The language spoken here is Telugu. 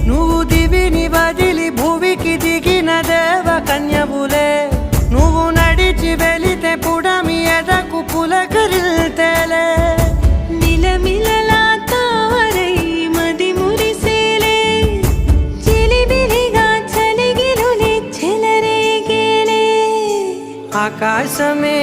నువ్వు దివిని వదిలి భూమికి దిగిన దేవ కన్యవులే నువ్వు నడిచి వెళితే పుడమి ఎదకు పులకరిల్తేలే మిలమిలలా తారై మది మురిసేలే చిలిబిలిగా చలిగిలులే చెలరేగేలే ఆకాశమే